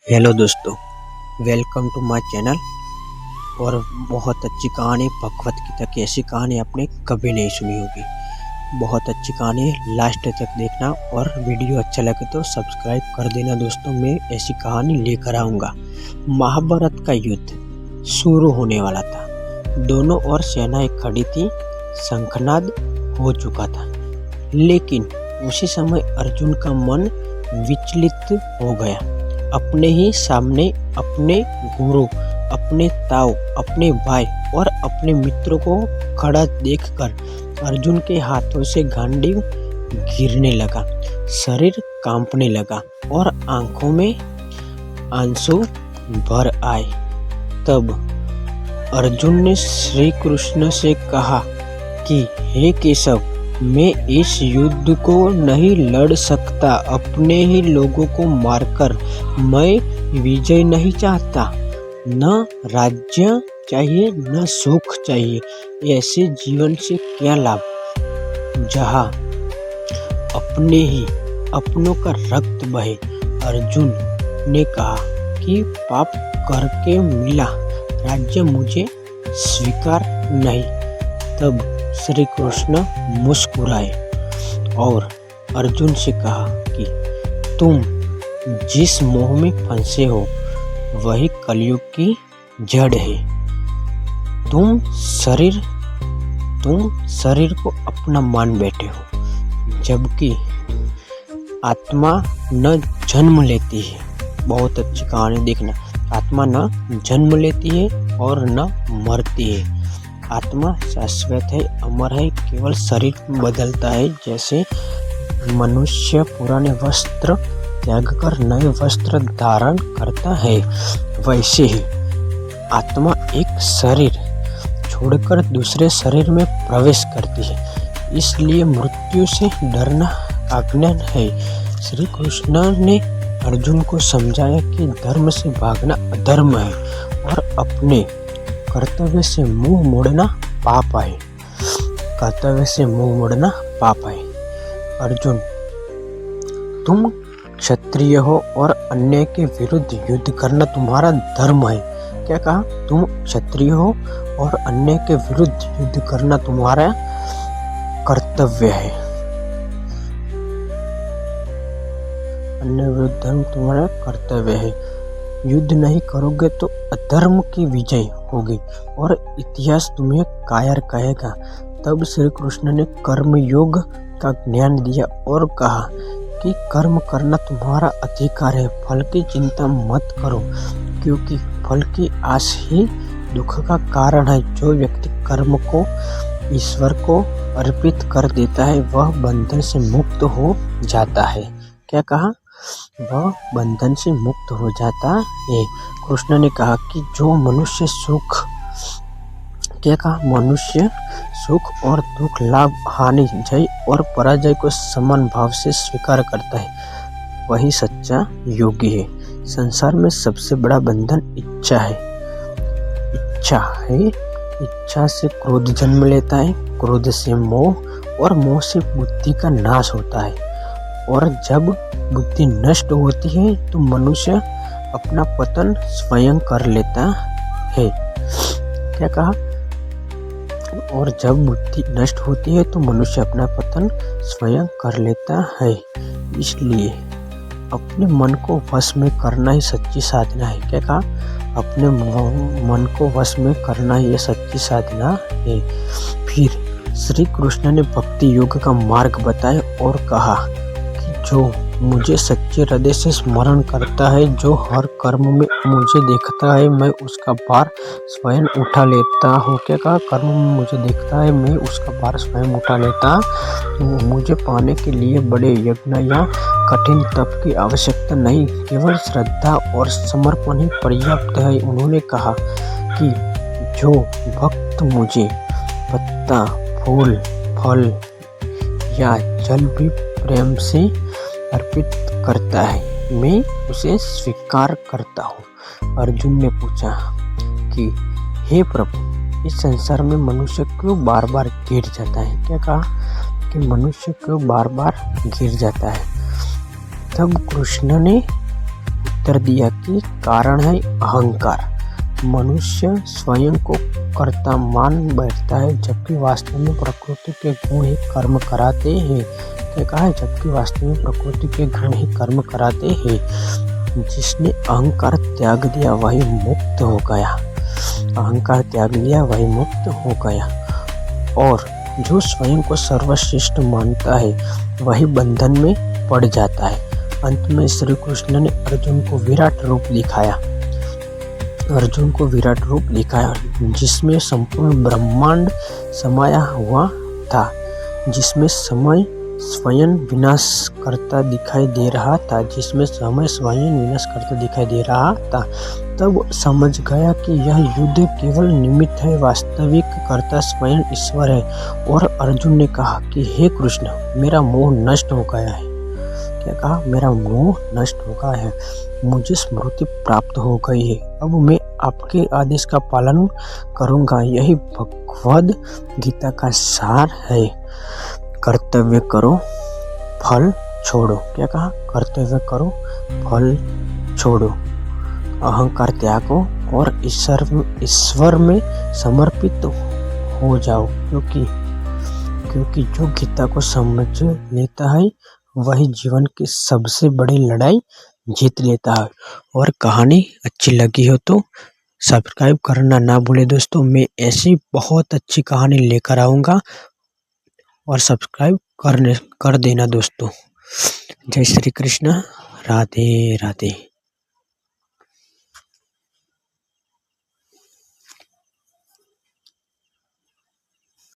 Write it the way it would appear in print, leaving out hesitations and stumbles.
Hello दोस्तों, welcome to my channel. और बहुत अच्छी कहानी, भगवत गीता की ऐसी कहानी आपने कभी नहीं सुनी होगी। बहुत अच्छी कहानी है, लास्ट तक देखना और वीडियो अच्छा लगे तो सब्सक्राइब कर देना दोस्तों। मैं ऐसी कहानी लेकर आऊँगा। महाभारत का युद्ध शुरू होने वाला था। दोनों ओर सेनाएं खड़ी थी, शंखनाद हो चुका था। लेकिन उसी समय अर्जुन का मन विचलित हो गया। अपने ही सामने अपने गुरु, अपने ताऊ, अपने भाई और अपने मित्रों को खड़ा देखकर अर्जुन के हाथों से गांडीव गिरने लगा, शरीर कांपने लगा और आंखों में आंसू भर आए। तब अर्जुन ने श्री कृष्ण से कहा कि हे केशव, मैं इस युद्ध को नहीं लड़ सकता। अपने ही लोगों को मारकर मैं विजय नहीं चाहता। न राज्य चाहिए न सुख चाहिए। ऐसे जीवन से क्या लाभ जहाँ अपने ही अपनों का रक्त बहे। अर्जुन ने कहा कि पाप करके मिला राज्य मुझे स्वीकार नहीं। तब श्री कृष्ण मुस्कुराए और अर्जुन से कहा कि तुम जिस मोह में फंसे हो वही कलयुग की जड़ है। तुम शरीर को अपना मान बैठे हो, जबकि आत्मा न जन्म लेती है। बहुत अच्छी कहानी देखना। आत्मा न जन्म लेती है और न मरती है। आत्मा शाश्वत है, अमर है, केवल शरीर बदलता है। जैसे मनुष्य पुराने वस्त्र त्याग कर नए वस्त्र धारण करता है, वैसे ही आत्मा एक शरीर छोड़कर दूसरे शरीर में प्रवेश करती है। इसलिए मृत्यु से डरना अज्ञान है। श्री कृष्ण ने अर्जुन को समझाया कि धर्म से भागना अधर्म है और अपने कर्तव्य से मुंह मोड़ना पाप है। कर्तव्य से मुंह मोड़ना पाप है। अर्जुन, तुम क्षत्रिय हो और अन्याय के विरुद्ध युद्ध करना तुम्हारा धर्म है। क्या कहा? तुम क्षत्रिय हो और अन्याय के विरुद्ध युद्ध करना तुम्हारा कर्तव्य है। अन्याय विरुद्ध धर्म तुम्हारा कर्तव्य है। युद्ध नहीं करोगे तो अधर्म की विजय होगी और इतिहास तुम्हें कायर कहेगा। तब श्री कृष्ण ने कर्म योग का ज्ञान दिया और कहा कि कर्म करना तुम्हारा अधिकार है। फल की चिंता मत करो, क्योंकि फल की आस ही दुख का कारण है। जो व्यक्ति कर्म को ईश्वर को अर्पित कर देता है वह बंधन से मुक्त हो जाता है। क्या कहा? वह बंधन से मुक्त हो जाता है। कृष्ण ने कहा कि जो मनुष्य सुख, क्या कहा? मनुष्य सुख और दुख, लाभ हानि, जय और पराजय को समान भाव से स्वीकार करता है, वही सच्चा योगी है। संसार में सबसे बड़ा बंधन इच्छा है। इच्छा है। इच्छा से क्रोध जन्म लेता है, क्रोध से मोह और मोह से बुद्धि का नाश होता है। और जब बुद्धि नष्ट होती है तो मनुष्य अपना पतन स्वयं कर लेता है। क्या कहा? और जब बुद्धि नष्ट होती है तो मनुष्य अपना पतन स्वयं कर लेता है। इसलिए अपने मन को वश में करना ही सच्ची साधना है। क्या कहा? अपने मन को वश में करना ही सच्ची साधना है। फिर श्री कृष्ण ने भक्ति योग का मार्ग बताया और कहा जो मुझे सच्चे हृदय से स्मरण करता है, जो हर कर्म में मुझे देखता है, मैं उसका भार स्वयं उठा लेता हूँ। क्या कहा? कर्म में मुझे देखता है, मैं उसका भार स्वयं उठा लेता हूँ। मुझे पाने के लिए बड़े यज्ञ या कठिन तप की आवश्यकता नहीं, केवल श्रद्धा और समर्पण ही पर्याप्त है। उन्होंने कहा कि जो भक्त मुझे पत्ता, फूल, फल या जल भी प्रेम से अर्पित करता है, मैं उसे स्वीकार करता हूँ। अर्जुन ने पूछा कि हे प्रभु, इस संसार में मनुष्य क्यों बार बार गिर जाता है? क्या कहा? कि मनुष्य क्यों बार बार गिर जाता है? तब कृष्ण ने उत्तर दिया कि कारण है अहंकार। मनुष्य स्वयं को कर्ता मान बैठता है, जबकि वास्तव में प्रकृति के गुण ही कर्म कराते हैं। क्या कहा है? जबकि वास्तव में प्रकृति के गुण ही कर्म कराते हैं। जिसने अहंकार त्याग दिया वही मुक्त हो गया। अहंकार त्याग लिया वही मुक्त हो गया। और जो स्वयं को सर्वश्रेष्ठ मानता है वही बंधन में पड़ जाता है। अंत में श्री कृष्ण ने अर्जुन को विराट रूप दिखाया, जिसमें संपूर्ण ब्रह्मांड समाया हुआ था, जिसमें समय स्वयं विनाश करता दिखाई दे रहा था। तब समझ गया कि यह युद्ध केवल निमित्त है, वास्तविक कर्ता स्वयं ईश्वर है। और अर्जुन ने कहा कि हे कृष्ण, मेरा मोह नष्ट हो गया है। क्या कहा? मेरा मोह नष्ट हो गया है, मुझे स्मृति प्राप्त हो गई है। अब मैं आपके आदेश का पालन करूंगा। यही भगवद गीता का सार है। कर्तव्य करो, फल छोड़ो। क्या कहा? कर्तव्य करो, फल छोड़ो, अहंकार त्यागो और ईश्वर में समर्पित हो जाओ। क्योंकि जो गीता को समझ लेता है वही जीवन की सबसे बड़ी लड़ाई जीत लेता है। और कहानी अच्छी लगी हो तो सब्सक्राइब करना ना भूले दोस्तों। मैं ऐसी बहुत अच्छी कहानी लेकर आऊँगा और सब्सक्राइब कर देना दोस्तों। जय श्री कृष्ण। राधे राधे।